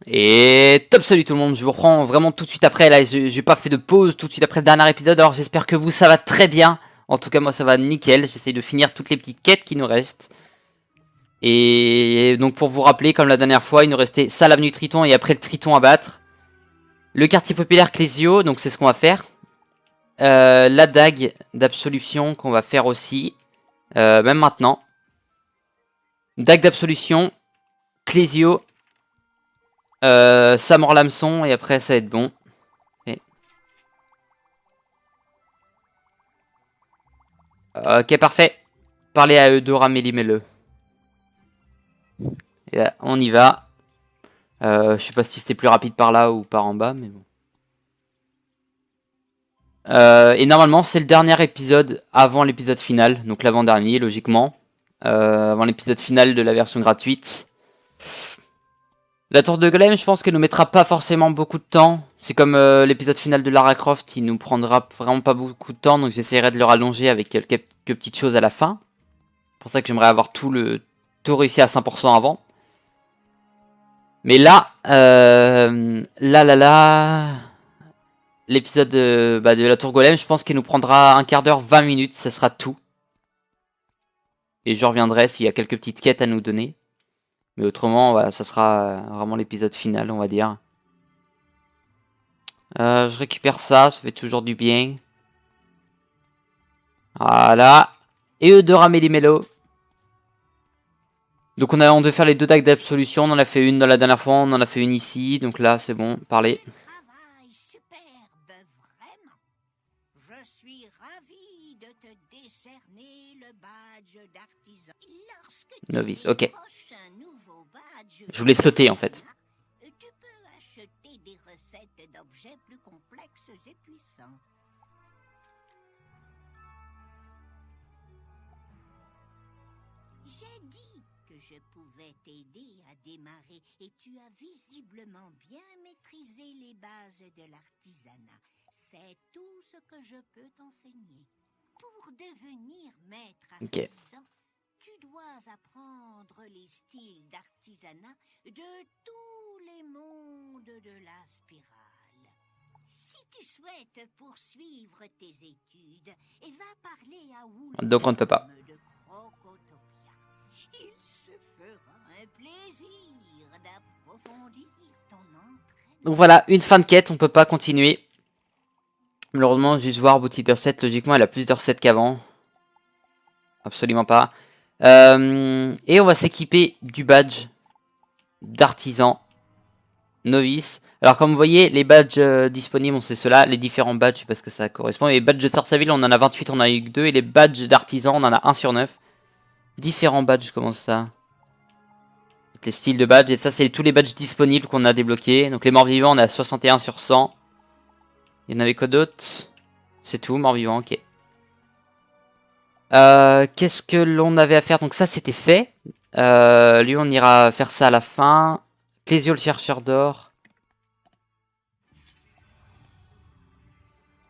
Et top, salut tout le monde, je vous reprends vraiment tout de suite après, là j'ai pas fait de pause, tout de suite après le dernier épisode, alors j'espère que vous ça va très bien. En tout cas moi ça va nickel, j'essaye de finir toutes les petites quêtes qui nous restent. Et donc pour vous rappeler, comme la dernière fois, il nous restait ça l'avenue Triton et après le Triton à battre. Le quartier populaire Clésio, donc c'est ce qu'on va faire. La dague d'absolution qu'on va faire aussi, même maintenant. Dague d'absolution, Clésio, ça mord l'hameçon et après ça va être bon. Ok, parfait. Parlez à Eudora Mélimele. Et là, on y va. Je sais pas si c'était plus rapide par là ou par en bas, mais bon. Et normalement, c'est le dernier épisode avant l'épisode final, donc l'avant-dernier, logiquement. Avant l'épisode final de la version gratuite. La tour de Golem, je pense qu'elle nous mettra pas forcément beaucoup de temps. C'est comme l'épisode final de Lara Croft, il nous prendra vraiment pas beaucoup de temps, donc j'essaierai de le rallonger avec quelques petites choses à la fin. C'est pour ça que j'aimerais avoir tout réussi à 100% avant. Mais là, l'épisode de la tour Golem, je pense qu'il nous prendra un quart d'heure, 20 minutes, ça sera tout. Et je reviendrai s'il y a quelques petites quêtes à nous donner. Mais autrement, voilà, ça sera vraiment l'épisode final, on va dire. Je récupère ça fait toujours du bien. Voilà. Et Eudora Mélimelo. Donc on devait faire les deux dagues d'absolution, on en a fait une dans la dernière fois, on en a fait une ici, donc là c'est bon, parlez. Travail superbe, vraiment. Je suis ravie de te décerner le badge d'artisan. Lorsque tu Novice, ok. décroches un nouveau badge, Je voulais sauter en fait. tu peux acheter des recettes d'objets plus complexes et puissants. J'ai dit que je pouvais t'aider à démarrer et tu as visiblement bien maîtrisé les bases de l'artisanat. C'est tout ce que je peux t'enseigner. Pour devenir maître artisan, tu dois apprendre les styles d'artisanat de tous les mondes de la spirale. Si tu souhaites poursuivre tes études, va parler à Wool. Donc on ne peut pas. Il se fera un plaisir d'approfondir ton entraînement. Donc voilà, une fin de quête, on peut pas continuer. Malheureusement, juste voir boutique de recettes, logiquement elle a plus de recettes qu'avant. Absolument pas. Et on va s'équiper du badge d'artisan novice. Alors comme vous voyez, les badges disponibles, c'est ceux-là. Les différents badges, je sais pas ce que ça correspond. Et les badges de Sarsaville, on en a 28, on en a eu que 2. Et les badges d'artisan, on en a 1 sur 9. Différents badges, comment ça? Les styles de badges, et ça c'est tous les badges disponibles qu'on a débloqués. Donc les morts vivants, on est à 61 sur 100. Il y en avait quoi d'autre? C'est tout, morts vivants, ok. Qu'est-ce que l'on avait à faire? Donc ça c'était fait. Lui on ira faire ça à la fin. Clésio le chercheur d'or.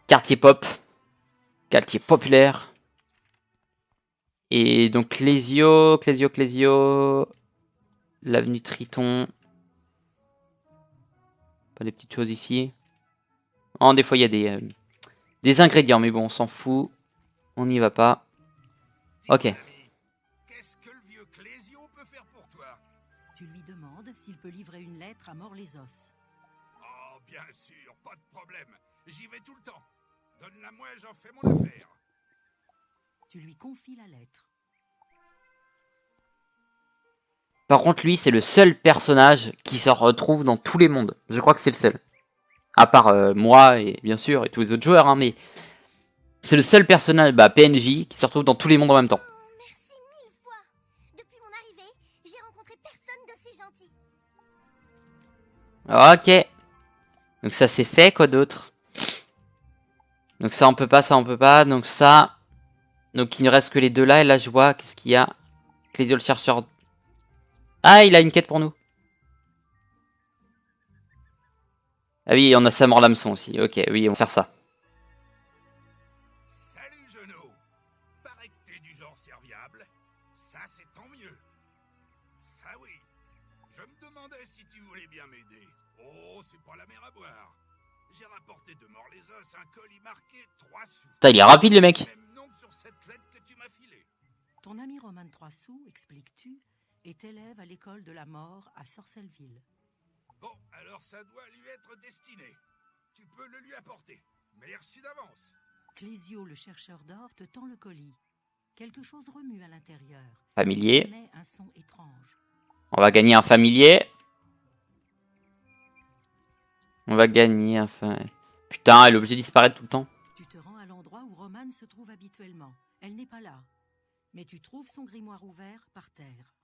Quartier pop. Quartier populaire. Et donc Clésio. L'avenue Triton. Pas des petites choses ici. Oh, des fois il y a des ingrédients, mais bon on s'en fout. On n'y va pas. Ok. Qu'est-ce que le vieux Clésio peut faire pour toi? Tu lui demandes s'il peut livrer une lettre à Mort-les-Os. Oh, bien sûr, pas de problème. J'y vais tout le temps. Donne-la moi, j'en fais mon affaire. Tu lui confies la lettre. Par contre, lui, c'est le seul personnage qui se retrouve dans tous les mondes. Je crois que c'est le seul. À part moi, et bien sûr, et tous les autres joueurs, hein, mais... C'est le seul personnage, PNJ, qui se retrouve dans tous les mondes en même temps. Merci 1000 fois. Depuis mon arrivée, j'ai rencontré personne d'aussi gentil. Ok. Donc ça c'est fait, quoi d'autre? Donc ça on peut pas, donc ça... Donc il ne reste que les deux là, et là je vois, qu'est-ce qu'il y a? Clésio le chercheur... Ah, il a une quête pour nous. Ah oui, on a sa mort l'hameçon aussi, ok, oui, on va faire ça. Salut, Genou. Paraît que t'es du genre serviable. Ça, c'est tant mieux. Ça, oui. Je me demandais si tu voulez bien m'aider. Oh, c'est pas la mer à boire. J'ai rapporté de Mort-les-Os un colis marqué 3 sous. Putain, il est rapide le mec. Même nom que sur cette lettre que tu m'as filée. Ton ami Roman Troissou, expliques-tu, est élève à l'école de la mort à Sorcelville. Bon, alors ça doit lui être destiné. Tu peux le lui apporter. Merci d'avance. Clésio, le chercheur d'or, te tend le colis. Quelque chose remue à l'intérieur. Familier. Il émet un son étrange. On va gagner un familier. On va gagner un familier. Putain, elle est obligée de disparaître tout le temps. Tu te rends à l'endroit où Romane se trouve habituellement. Elle n'est pas là. Mais tu trouves son grimoire ouvert par terre.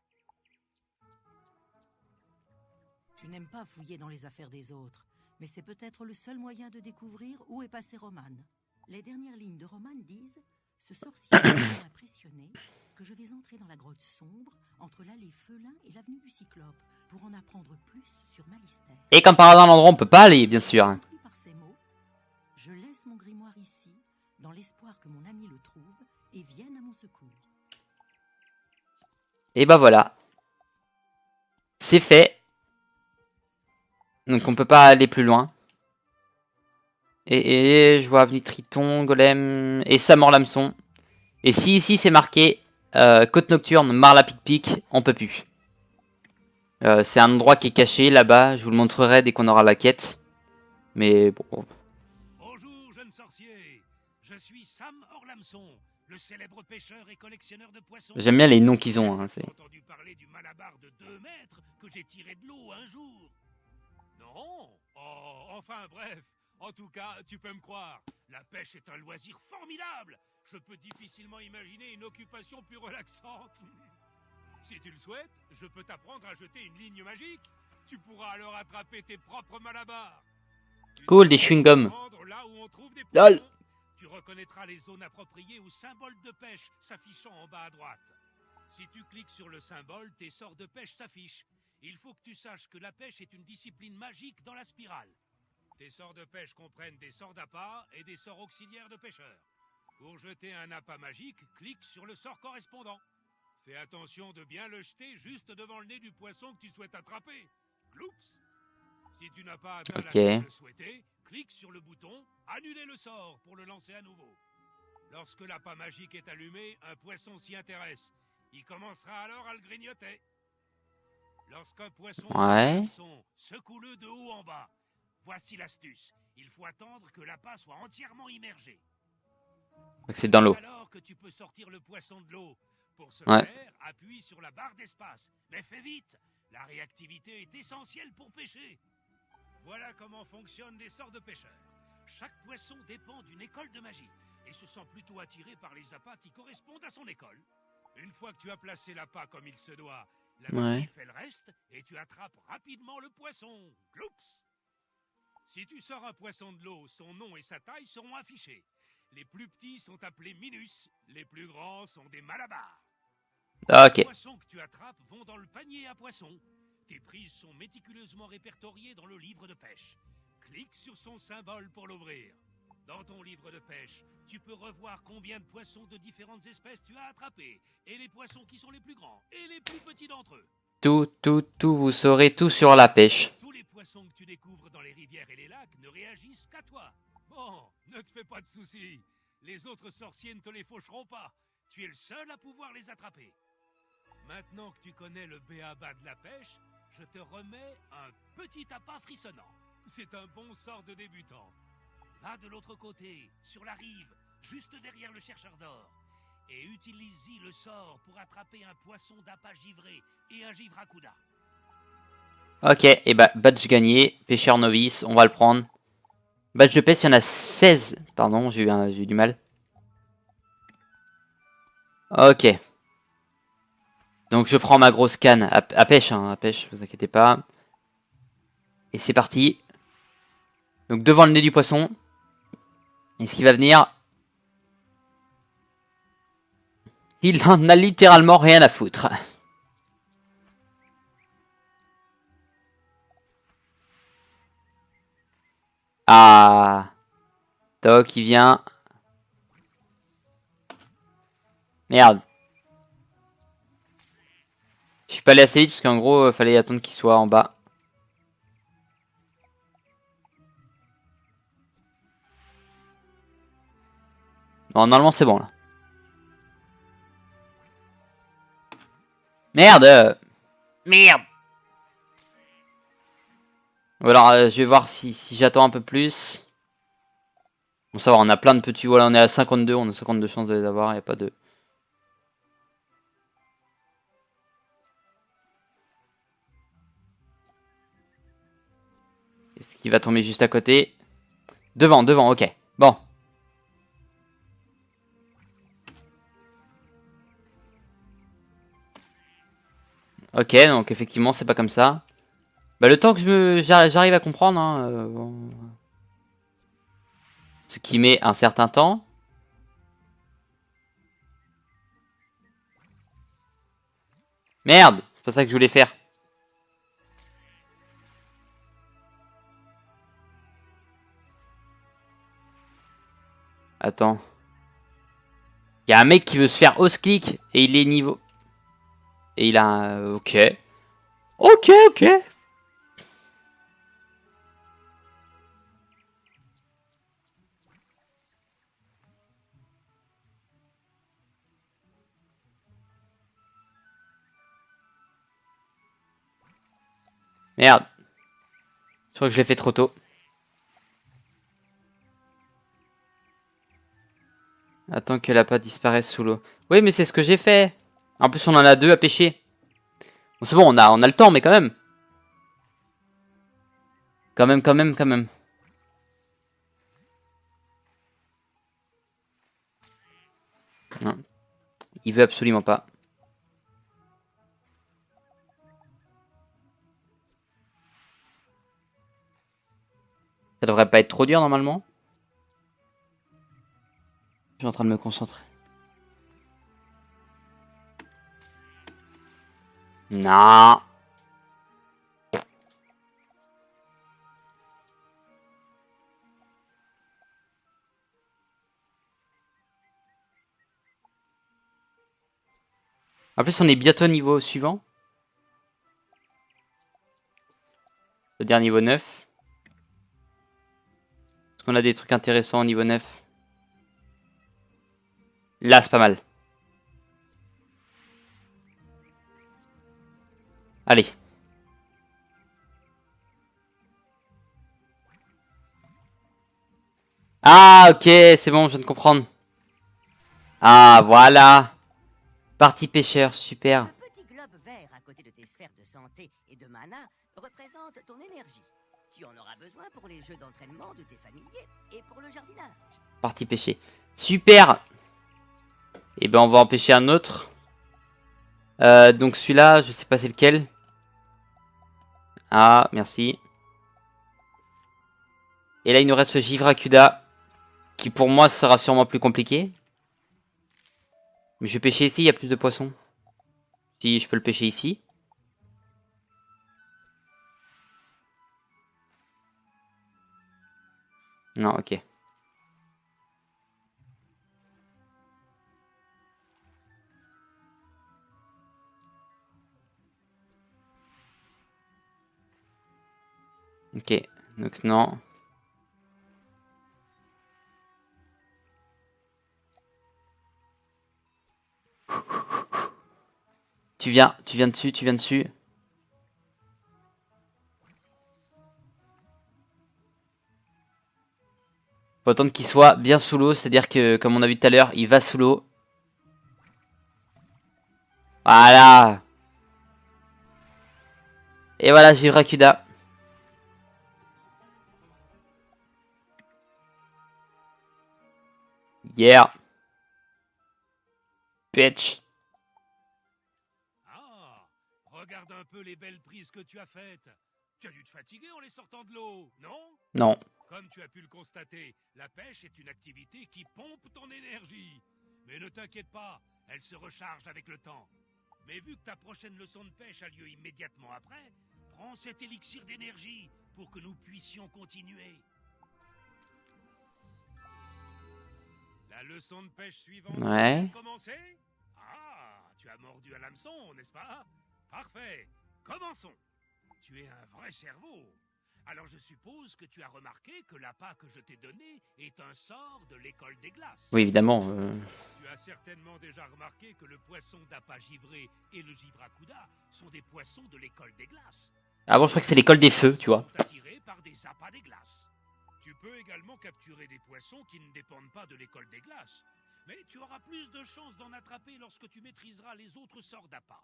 Tu n'aimes pas fouiller dans les affaires des autres, mais c'est peut-être le seul moyen de découvrir où est passé Romane. Les dernières lignes de Romane disent « Ce sorcier m'a tellement impressionné que je vais entrer dans la grotte sombre entre l'allée Felin et l'avenue du Cyclope pour en apprendre plus sur Malister. » Et comme par hasard, l'endroit on peut pas aller, bien sûr. Plus par ces mots, je laisse mon grimoire ici, dans l'espoir que mon ami le trouve et vienne à mon secours. Et bah voilà. C'est fait. Donc on peut pas aller plus loin. Et je vois Avenue Triton, Golem et Samor l'hameçon. Et si ici c'est marqué Côte Nocturne, Marla Pic-Pic, on peut plus. C'est un endroit qui est caché là-bas. Je vous le montrerai dès qu'on aura la quête. Mais bon. Bonjour, jeune sorcier. Je suis Sam Orlamson, le célèbre pêcheur et collectionneur de poissons. J'aime bien les noms qu'ils ont. Hein, J'ai entendu parler du malabar de 2 mètres que j'ai tiré de l'eau un jour. Non? Oh, enfin bref. En tout cas, tu peux me croire. La pêche est un loisir formidable. Je peux difficilement imaginer une occupation plus relaxante. Si tu le souhaites, je peux t'apprendre à jeter une ligne magique. Tu pourras alors attraper tes propres malabars. Cool, des chewing-gums. Là où on trouve des Lol. poissons, tu reconnaîtras les zones appropriées au symbole de pêche s'affichant en bas à droite. Si tu cliques sur le symbole, tes sorts de pêche s'affichent. Il faut que tu saches que la pêche est une discipline magique dans la spirale. Tes sorts de pêche comprennent des sorts d'appât et des sorts auxiliaires de pêcheurs. Pour jeter un appât magique, clique sur le sort correspondant. Fais attention de bien le jeter juste devant le nez du poisson que tu souhaites attraper. Cloups! Si tu n'as pas atteint la cible souhaitée, clique sur le bouton « Annuler le sort » pour le lancer à nouveau. Lorsque l'appât magique est allumé, un poisson s'y intéresse. Il commencera alors à le grignoter. Lorsqu'un poisson secoue-le de haut en bas. Voici l'astuce. Il faut attendre que l'appât soit entièrement immergé. C'est dans l'eau. Alors que tu peux sortir le poisson de l'eau. Pour ce faire, appuie sur la barre d'espace. Mais fais vite. La réactivité est essentielle pour pêcher. Voilà comment fonctionnent les sorts de pêcheurs. Chaque poisson dépend d'une école de magie et se sent plutôt attiré par les appâts qui correspondent à son école. Une fois que tu as placé l'appât comme il se doit, la magie fait le reste et tu attrapes rapidement le poisson. Cloups! Si tu sors un poisson de l'eau, son nom et sa taille seront affichés. Les plus petits sont appelés minus, les plus grands sont des malabars. Les poissons que tu attrapes vont dans le panier à poissons. Tes prises sont méticuleusement répertoriées dans le livre de pêche. Clique sur son symbole pour l'ouvrir. Dans ton livre de pêche, tu peux revoir combien de poissons de différentes espèces tu as attrapés, et les poissons qui sont les plus grands et les plus petits d'entre eux. Tout, vous saurez tout sur la pêche. Tous les poissons que tu découvres dans les rivières et les lacs ne réagissent qu'à toi. Bon, ne te fais pas de soucis. Les autres sorciers ne te les faucheront pas. Tu es le seul à pouvoir les attraper. Maintenant que tu connais le b.a.-ba de la pêche, je te remets un petit appât frissonnant. C'est un bon sort de débutant. Va de l'autre côté, sur la rive, juste derrière le chercheur d'or. Et utilise-y le sort pour attraper un poisson d'appât givré et un givre à couda. Ok, et bah badge gagné, pêcheur novice, on va le prendre. Badge de pêche, il y en a 16. Pardon, j'ai eu du mal. Ok. Donc je prends ma grosse canne à pêche, hein, à pêche, vous inquiétez pas. Et c'est parti. Donc devant le nez du poisson. Et ce qui va venir... Il en a littéralement rien à foutre. Ah. Toc, il vient. Merde. Je suis pas allé assez vite parce qu'en gros, fallait attendre qu'il soit en bas. Non, normalement c'est bon là. Merde. Merde. Ou alors je vais voir si j'attends un peu plus. Bon ça va, on a plein de petits... Voilà, on est à 52, on a 52 chances de les avoir, il n'y a pas de... Est-ce qu'il va tomber juste à côté? Devant, ok. Bon. Ok, donc effectivement, c'est pas comme ça. Bah le temps que j'arrive à comprendre, hein, bon. Ce qui met un certain temps. Merde, c'est pas ça que je voulais faire. Attends. Il y a un mec qui veut se faire hausse click et il est niveau. Et il a un... Ok. Ok. Merde. Je crois que je l'ai fait trop tôt. Attends que la pâte disparaisse sous l'eau. Oui, mais c'est ce que j'ai fait. En plus, on en a 2 à pêcher. Bon, c'est bon, on a le temps, mais quand même. Quand même. Non. Il veut absolument pas. Ça devrait pas être trop dur, normalement. Je suis en train de me concentrer. Non. En plus, on est bientôt niveau suivant. C'est-à-dire niveau 9. Est-ce qu'on a des trucs intéressants au niveau 9? Là, c'est pas mal. Allez. Ah, ok, c'est bon, je viens de comprendre. Ah, voilà. Partie pêcheur, super. Le petit globe vert à côté de tes sphères de santé et de mana représente ton énergie. Tu en auras besoin pour les jeux d'entraînement de tes familiers et pour le jardinage. Partie pêcher. Super. Et ben, on va en pêcher un autre. Donc celui-là, je sais pas c'est lequel. Ah, merci. Et là, il nous reste le Givracuda, qui pour moi sera sûrement plus compliqué. Mais je vais pêcher ici, il y a plus de poissons. Si je peux le pêcher ici. Non, ok. Ok, donc non. Tu viens dessus. Faut attendre qu'il soit bien sous l'eau, c'est-à-dire que, comme on a vu tout à l'heure, il va sous l'eau. Voilà. Et voilà, Givracuda. Yeah. Pitch. Ah, regarde un peu les belles prises que tu as faites. Tu as dû te fatiguer en les sortant de l'eau, non? Non. Comme tu as pu le constater, la pêche est une activité qui pompe ton énergie. Mais ne t'inquiète pas, elle se recharge avec le temps. Mais vu que ta prochaine leçon de pêche a lieu immédiatement après, prends cet élixir d'énergie pour que nous puissions continuer. La leçon de pêche suivante Ouais. va commencer? Ah, tu as mordu à l'hameçon, n'est-ce pas? Parfait, commençons. Tu es un vrai cerveau. Alors je suppose que tu as remarqué que l'appât que je t'ai donné est un sort de l'école des glaces. Oui, évidemment. Tu as certainement déjà remarqué que le poisson d'appât givré et le givracuda sont des poissons de l'école des glaces. Ah bon, je crois que c'est l'école des feux, tu vois. Sont attirés par des appâts des glaces. Tu peux également capturer des poissons qui ne dépendent pas de l'école des glaces. Mais tu auras plus de chances d'en attraper lorsque tu maîtriseras les autres sorts d'appât.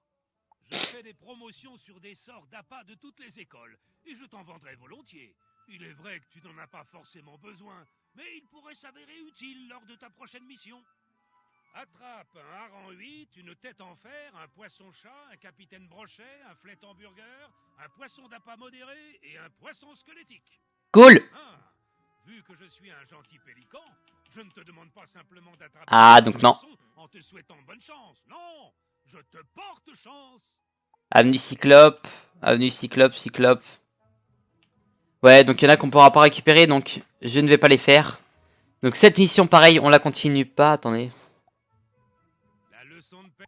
Je fais des promotions sur des sorts d'appât de toutes les écoles, et je t'en vendrai volontiers. Il est vrai que tu n'en as pas forcément besoin, mais il pourrait s'avérer utile lors de ta prochaine mission. Attrape un hareng 8, une tête en fer, un poisson-chat, un capitaine brochet, un flet hamburger, un poisson d'appât modéré et un poisson squelettique. Cool. Ah, vu que je suis un gentil pélican, je ne te demande pas simplement d'attraper Ah, un donc non. poisson en te souhaitant bonne chance. Non, je te porte chance. Avenue Cyclope. Avenue Cyclope, Cyclope. Ouais, donc il y en a qu'on pourra pas récupérer, donc je ne vais pas les faire. Donc cette mission, pareil, on la continue pas. Attendez. La leçon de paix.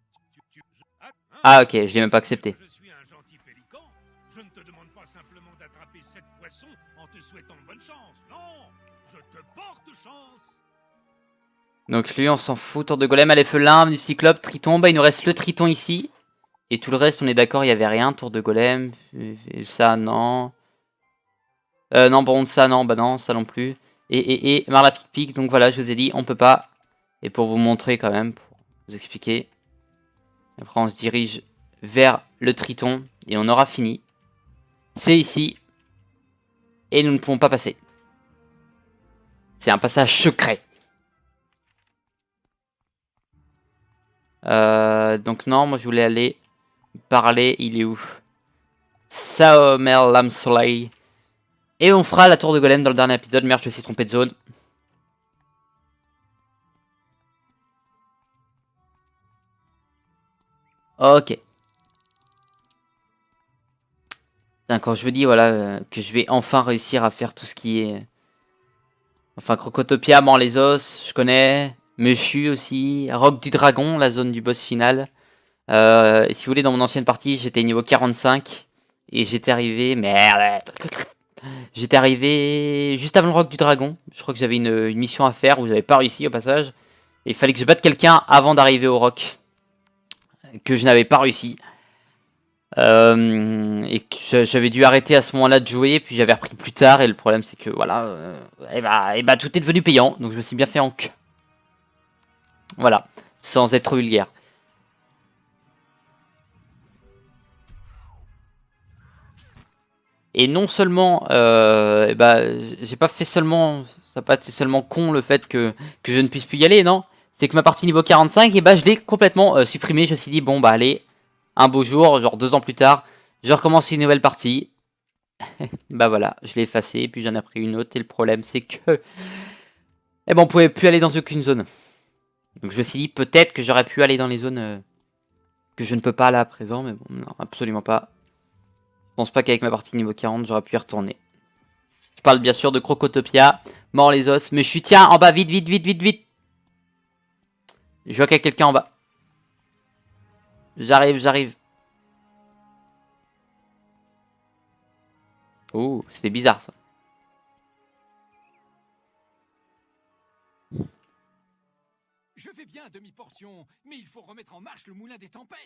Ah, ok, je l'ai même pas accepté. Je suis un gentil pélican. Je ne te demande pas simplement d'attraper 7 poissons en te souhaitant bonne chance. Non, je te porte chance. Donc lui, on s'en fout. Tour de golem, allez, felin, avenue Cyclope, triton. Bah, il nous reste le triton ici. Et tout le reste, on est d'accord, il y avait rien. Tour de golem, et ça, non. Non, bon, ça, non, bah non, ça non plus. Et Marla Pic Pic, donc voilà, je vous ai dit, on peut pas. Et pour vous montrer quand même, pour vous expliquer. Après, on se dirige vers le triton et on aura fini. C'est ici. Et nous ne pouvons pas passer. C'est un passage secret. Donc non, moi je voulais aller parler. Il est où? Saomer Lam Soleil. Et on fera la tour de golem dans le dernier épisode. Merde, je me suis trompé de zone. Ok. Quand je vous dis voilà que je vais enfin réussir à faire tout ce qui est... Enfin, Crocotopia, mord les os, je connais. Mushu aussi. Roc du Dragon, la zone du boss final. Et si vous voulez, dans mon ancienne partie, j'étais niveau 45. Et j'étais arrivé... Merde. J'étais arrivé juste avant le Roc du Dragon. Je crois que j'avais une mission à faire où j'avais pas réussi au passage. Et il fallait que je batte quelqu'un avant d'arriver au Roc. Que je n'avais pas réussi. Et que j'avais dû arrêter à ce moment-là de jouer. Puis j'avais repris plus tard. Et le problème c'est que voilà. Et bah tout est devenu payant. Donc je me suis bien fait en queue. Voilà. Sans être vulgaire. Et non seulement, j'ai pas fait seulement, ça n'a pas été seulement con le fait que je ne puisse plus y aller, non. C'est que ma partie niveau 45, et bah je l'ai complètement supprimé. Je me suis dit, bon bah allez, un beau jour, genre 2 ans plus tard, je recommence une nouvelle partie. Bah voilà, je l'ai effacé, et puis j'en ai pris une autre, et le problème c'est que, eh ben on pouvait plus aller dans aucune zone. Donc je me suis dit, peut-être que j'aurais pu aller dans les zones que je ne peux pas là à présent, mais bon, non, absolument pas. Je pense pas qu'avec ma partie niveau 40, j'aurais pu y retourner. Je parle bien sûr de Crocotopia, mort les os, mais je suis, tiens, en bas, vite, vite, vite, vite, vite. Je vois qu'il y a quelqu'un en bas. J'arrive, j'arrive. Oh, c'était bizarre ça. Je vais bien à demi-portion, mais il faut remettre en marche le moulin des tempêtes.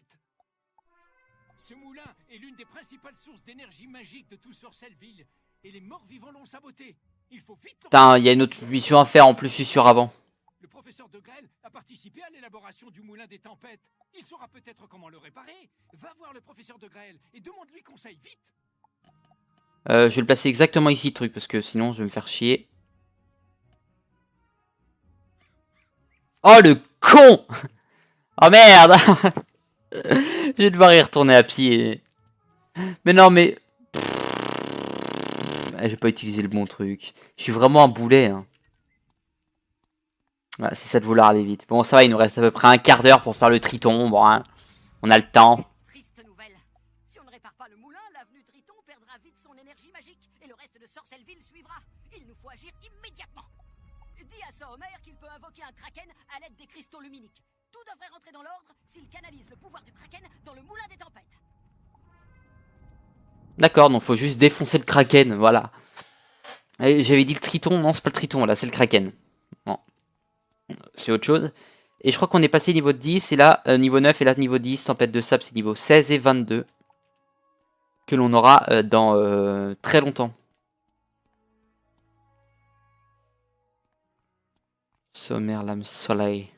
Ce moulin est l'une des principales sources d'énergie magique de tout Sorcellville, et les morts-vivants l'ont saboté. Il faut vite... Putain, il y a une autre mission à faire en plus, je suis sûr avant. Le professeur de Grêle a participé à l'élaboration du moulin des tempêtes. Il saura peut-être comment le réparer. Va voir le professeur de Grêle et demande-lui conseil, vite. Je vais le placer exactement ici le truc, parce que sinon je vais me faire chier. Oh le con. Oh merde. Je vais devoir y retourner à pied. Mais non, mais... J'ai pas utilisé le bon truc. Je suis vraiment un boulet. Hein. Voilà, c'est ça de vouloir aller vite. Bon, ça va, il nous reste à peu près un quart d'heure pour faire le triton. Bon, hein, on a le temps. Triste nouvelle. Si on ne répare pas le moulin, l'avenue Triton perdra vite son énergie magique. Et le reste de Sorcellville suivra. Il nous faut agir immédiatement. Dis à Saomer qu'il peut invoquer un kraken à l'aide des cristaux luminiques. Tout devrait rentrer dans l'ordre s'il canalise le pouvoir du kraken dans le moulin des tempêtes. D'accord, donc faut juste défoncer le kraken, voilà. J'avais dit le triton, non c'est pas le triton là, c'est le kraken. Bon. C'est autre chose. Et je crois qu'on est passé niveau 10 et là niveau 9 et là niveau 10, tempête de sable c'est niveau 16 et 22. Que l'on aura dans très longtemps. Sommaire, lame, soleil.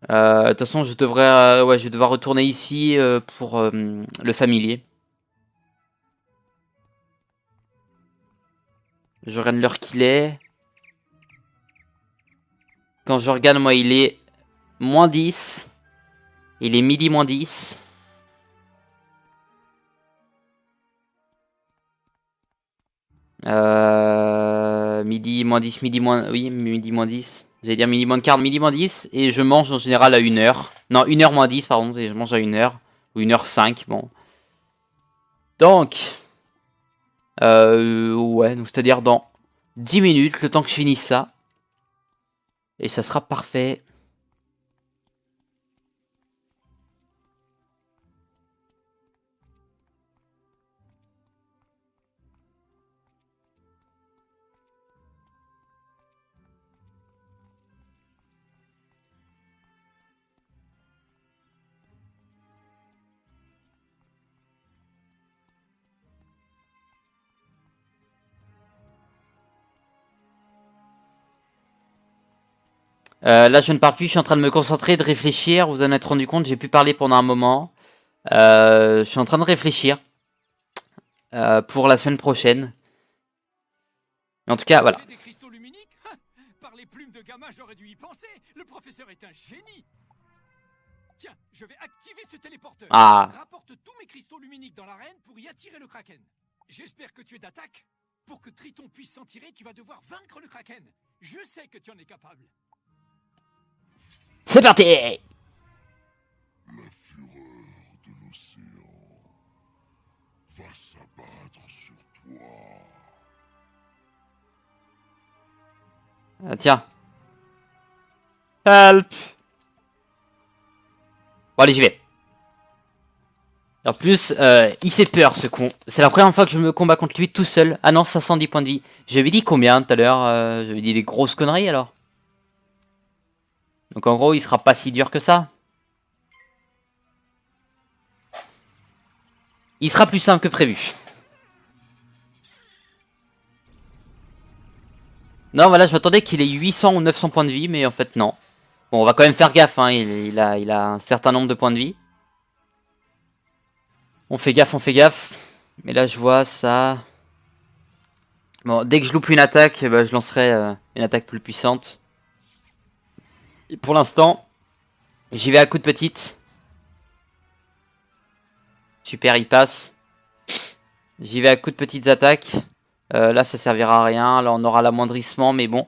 De toute façon je devrais ouais, je vais devoir retourner ici pour le familier. Je regarde l'heure qu'il est. Quand je regarde, moi, il est moins 10. Il est midi moins 10. Midi moins 10, midi moins... Oui, midi moins 10. J'allais dire midi moins quart, midi moins 10. Et je mange en général à 1h. Non, 1h moins 10, pardon. Et je mange à 1h. Ou 1h05, bon. Donc... ouais, donc c'est-à-dire dans 10 minutes, le temps que je finisse ça. Et ça sera parfait. Là, je ne parle plus, je suis en train de me concentrer, de réfléchir. Vous en êtes rendu compte, j'ai pu parler pendant un moment. Je suis en train de réfléchir pour la semaine prochaine. Mais en tout cas, voilà. Des cristaux luminiques? Par les plumes de gamma, j'aurais dû y penser. Le professeur est un génie. Tiens, je vais activer ce téléporteur. Ah. Rapporte tous mes cristaux luminiques dans l'arène pour y attirer le Kraken. J'espère que tu es d'attaque. Pour que Triton puisse s'en tirer, tu vas devoir vaincre le Kraken. Je sais que tu en es capable. C'est parti! La fureur de l'océan va s'abattre sur toi. Tiens. Help! Bon, allez, j'y vais. En plus, il fait peur, ce con. C'est la première fois que je me combats contre lui tout seul. Ah non, 510 points de vie. J'avais dit combien tout à l'heure? J'avais dit des grosses conneries, alors. Donc en gros, il sera pas si dur que ça. Il sera plus simple que prévu. Non, voilà, je m'attendais qu'il ait 800 ou 900 points de vie, mais en fait, non. Bon, on va quand même faire gaffe, hein. Il a un certain nombre de points de vie. On fait gaffe, on fait gaffe. Mais là, je vois ça... Bon, dès que je loupe une attaque, bah, je lancerai une attaque plus puissante. Et pour l'instant, j'y vais à coups de petite. Super, il passe. J'y vais à coups de petites attaques. Là, ça servira à rien. Là, on aura l'amoindrissement, mais bon.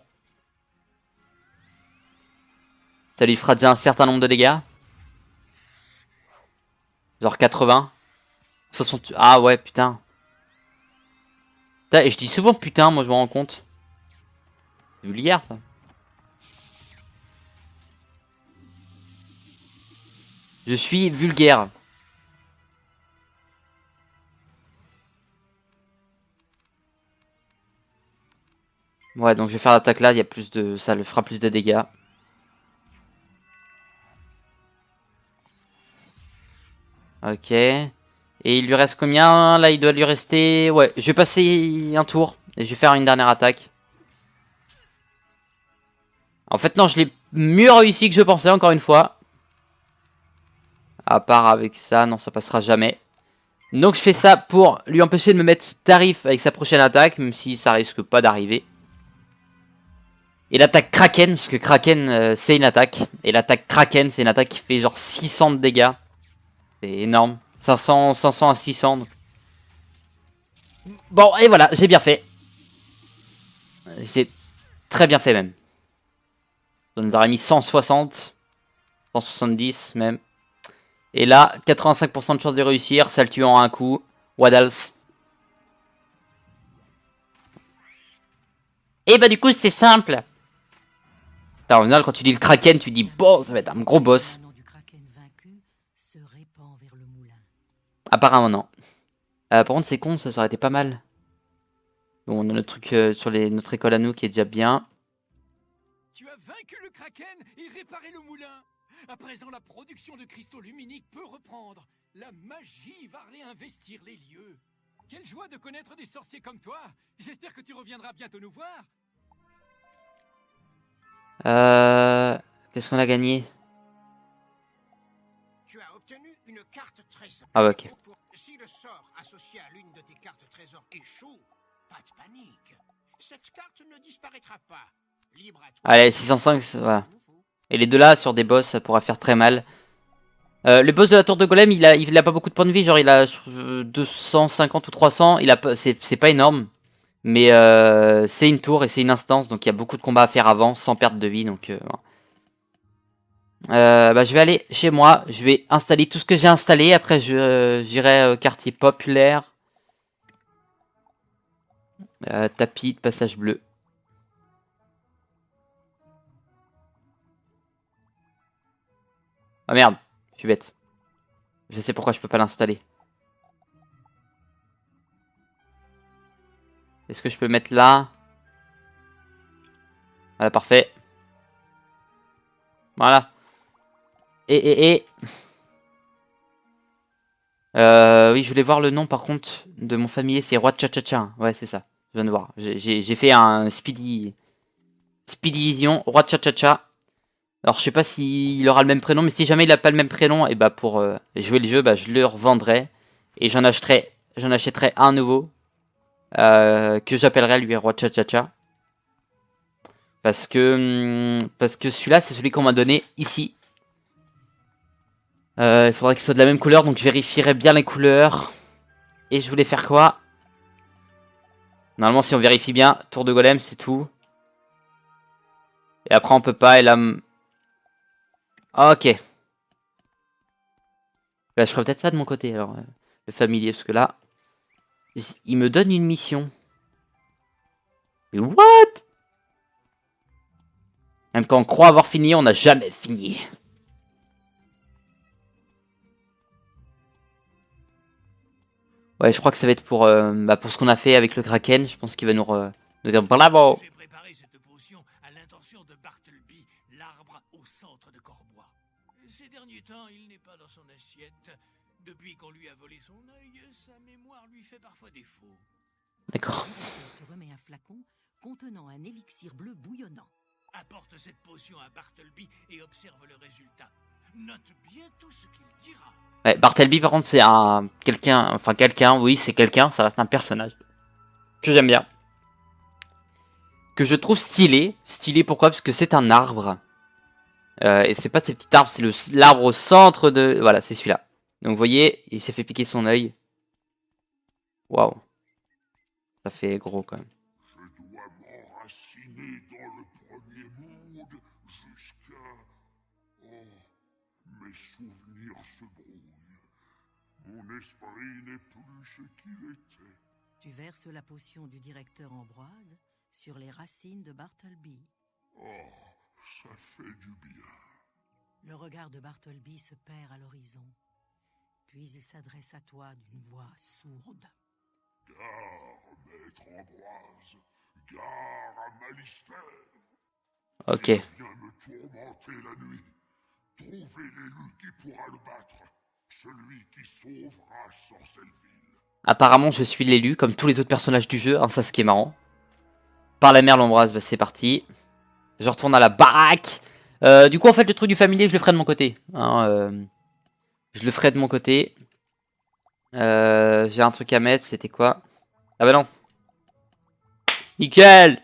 Ça lui fera déjà un certain nombre de dégâts. Genre 80. 60... Ah ouais, putain. Putain. Et je dis souvent putain, moi je me rends compte. C'est vulgaire, ça. Je suis vulgaire. Ouais, donc je vais faire l'attaque là, il y a plus de... ça le fera plus de dégâts. Ok. Et il lui reste combien? Là, il doit lui rester... Ouais, je vais passer un tour. Et je vais faire une dernière attaque. En fait, non, je l'ai mieux réussi que je pensais, encore une fois. À part avec ça, non, ça passera jamais. Donc je fais ça pour lui empêcher de me mettre tarif avec sa prochaine attaque, même si ça risque pas d'arriver. Et l'attaque Kraken, parce que Kraken c'est une attaque. Et l'attaque Kraken c'est une attaque qui fait genre 600 de dégâts. C'est énorme. 500 à 600. Donc. Bon, et voilà, j'ai bien fait. J'ai très bien fait même. On nous aurait mis 160. 170 même. Et là, 85% de chance de réussir, ça le tue en un coup. What else? Et bah du coup, c'est simple. En général, quand tu dis le Kraken, tu dis bon, ça va être un gros boss. Apparemment non. Par contre, c'est con, ça aurait été pas mal. Bon, on a notre truc sur notre école à nous qui est déjà bien. Tu as vaincu le Kraken et réparé le moulin. À présent, la production de cristaux luminiques peut reprendre. La magie va réinvestir les lieux. Quelle joie de connaître des sorciers comme toi. J'espère que tu reviendras bientôt nous voir. Qu'est-ce qu'on a gagné? Tu as obtenu une carte trésor. Ah ouais, ok. Si le sort associé à l'une de tes cartes trésor échoue, pas de panique. Cette carte ne disparaîtra pas. Libre à toi. Allez, 605, voilà. Et les deux là, sur des boss, ça pourra faire très mal. Le boss de la tour de golem, il a pas beaucoup de points de vie, genre il a 250 ou 300, c'est pas énorme. Mais c'est une tour et c'est une instance, donc il y a beaucoup de combats à faire avant, sans perte de vie, donc... bah, je vais aller chez moi, je vais installer tout ce que j'ai installé, après j'irai quartier populaire. Tapis de passage bleu. Ah merde, je suis bête. Je sais pourquoi je peux pas l'installer. Est-ce que je peux le mettre là? Voilà, parfait. Voilà. Oui, je voulais voir le nom par contre de mon familier, c'est Roi Cha-Cha-Cha. Ouais, c'est ça. Je viens de voir. J'ai fait un Speedy Vision, Roi Cha-Cha-Cha. Alors je sais pas s'il aura le même prénom, mais si jamais il a pas le même prénom, et bah pour jouer le jeu, bah je le revendrai et j'en achèterai un nouveau que j'appellerai lui Roi Cha-Cha-Cha. Parce que celui-là c'est celui qu'on m'a donné ici. Il faudrait qu'il soit de la même couleur, donc je vérifierai bien les couleurs. Et je voulais faire quoi? Normalement si on vérifie bien, tour de golem c'est tout. Et après on peut pas, et là... Ok. Bah, je ferai peut-être ça de mon côté, alors, le familier, parce que là, il me donne une mission. Mais what? Même quand on croit avoir fini, on n'a jamais fini. Ouais, je crois que ça va être pour ce qu'on a fait avec le Kraken. Je pense qu'il va nous dire bravo. J'ai préparé cette potion à l'intention de Bartleby, l'arbre au centre de Corbois. Ces derniers temps, il n'est pas dans son assiette. Depuis qu'on lui a volé son œil, sa mémoire lui fait parfois défaut. D'accord. Il te remet un flacon contenant un élixir bleu bouillonnant. Apporte cette potion à Bartleby et observe le résultat. Note bien tout ce qu'il dira. Ouais, Bartleby, par contre, c'est quelqu'un, oui, c'est quelqu'un, ça reste un personnage que j'aime bien. Que je trouve stylé. Stylé pourquoi? Parce que c'est un arbre. Et c'est pas ces petits arbres, c'est l'arbre au centre de... Voilà, c'est celui-là. Donc vous voyez, il s'est fait piquer son œil. Waouh. Ça fait gros quand même. Je dois m'enraciner dans le premier monde jusqu'à... Oh, mes souvenirs se brouillent. Mon esprit n'est plus ce qu'il était. Tu verses la potion du directeur Ambroise sur les racines de Bartleby. Oh, ça fait du bien. Le regard de Bartleby se perd à l'horizon. Puis il s'adresse à toi d'une voix sourde. Gare, maître Ambroise. Gare à Malister. Ok. Il vient me tourmenter la nuit. Trouvez l'élu qui pourra le battre. Celui qui sauvera Sorcelville. Apparemment, je suis l'élu, comme tous les autres personnages du jeu. Hein, ça, ce qui est marrant. Par la mer, l'Ambroise, bah, c'est parti. Je retourne à la baraque. Du coup, en fait, le truc du familier, je le ferai de mon côté. Hein, je le ferai de mon côté. J'ai un truc à mettre, c'était quoi? Ah bah non. Nickel.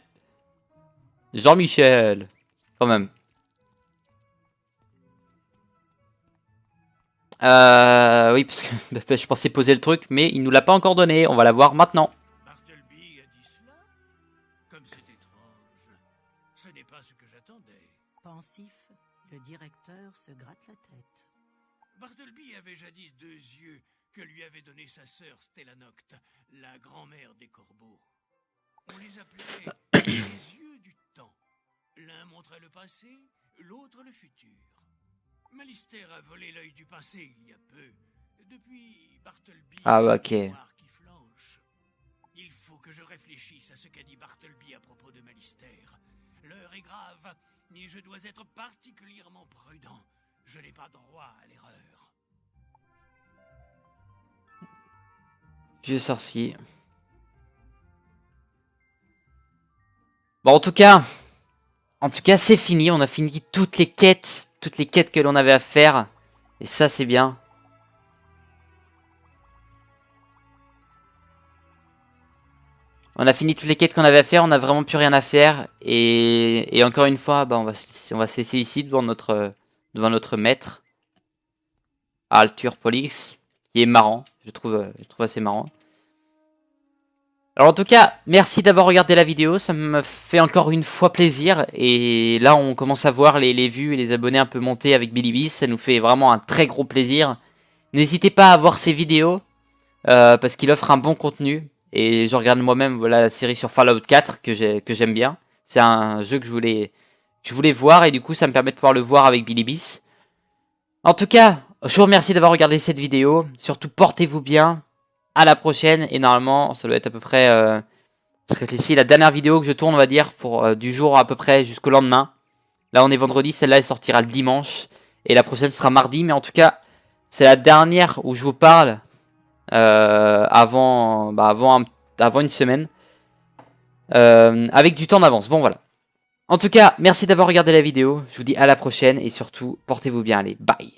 Jean-Michel. Quand même. Oui, parce que je pensais poser le truc, mais il nous l'a pas encore donné. On va la voir maintenant. Bartleby a dit cela? Comme c'est étrange. Ce n'est pas ce que j'attendais. Pensif, le directeur se gratte la tête. Bartleby avait jadis 2 yeux que lui avait donné sa sœur Stellanoct, la grand-mère des corbeaux. On les appelait les yeux du temps. L'un montrait le passé, l'autre le futur. Malister a volé l'œil du passé il y a peu. Depuis, Bartleby Ah, a ok. une mémoire qui flanche. Il faut que je réfléchisse à ce qu'a dit Bartleby à propos de Malister. L'heure est grave, et je dois être particulièrement prudent. Je n'ai pas droit à l'erreur. Vieux sorcier. Bon, en tout cas, c'est fini. On a fini toutes les quêtes que l'on avait à faire. Et ça, c'est bien. On a fini toutes les quêtes qu'on avait à faire. On n'a vraiment plus rien à faire. Et encore une fois, bah, on va se laisser ici devant notre maître, Arthur Pollux, qui est marrant. Je trouve assez marrant. Alors en tout cas, merci d'avoir regardé la vidéo, ça me fait encore une fois plaisir. Et là on commence à voir les vues et les abonnés un peu monter avec Bilibis, ça nous fait vraiment un très gros plaisir. N'hésitez pas à voir ces vidéos, parce qu'il offre un bon contenu. Et je regarde moi-même voilà, la série sur Fallout 4 que j'aime bien. C'est un jeu que je voulais voir et du coup ça me permet de pouvoir le voir avec Bilibis. En tout cas, je vous remercie d'avoir regardé cette vidéo, surtout portez-vous bien. À la prochaine, et normalement ça doit être à peu près je réfléchis, la dernière vidéo que je tourne on va dire pour du jour à peu près jusqu'au lendemain. Là on est vendredi, celle-là elle sortira le dimanche et la prochaine sera mardi, mais en tout cas c'est la dernière où je vous parle avant une semaine avec du temps d'avance. Bon voilà. En tout cas merci d'avoir regardé la vidéo, je vous dis à la prochaine et surtout portez-vous bien, allez bye.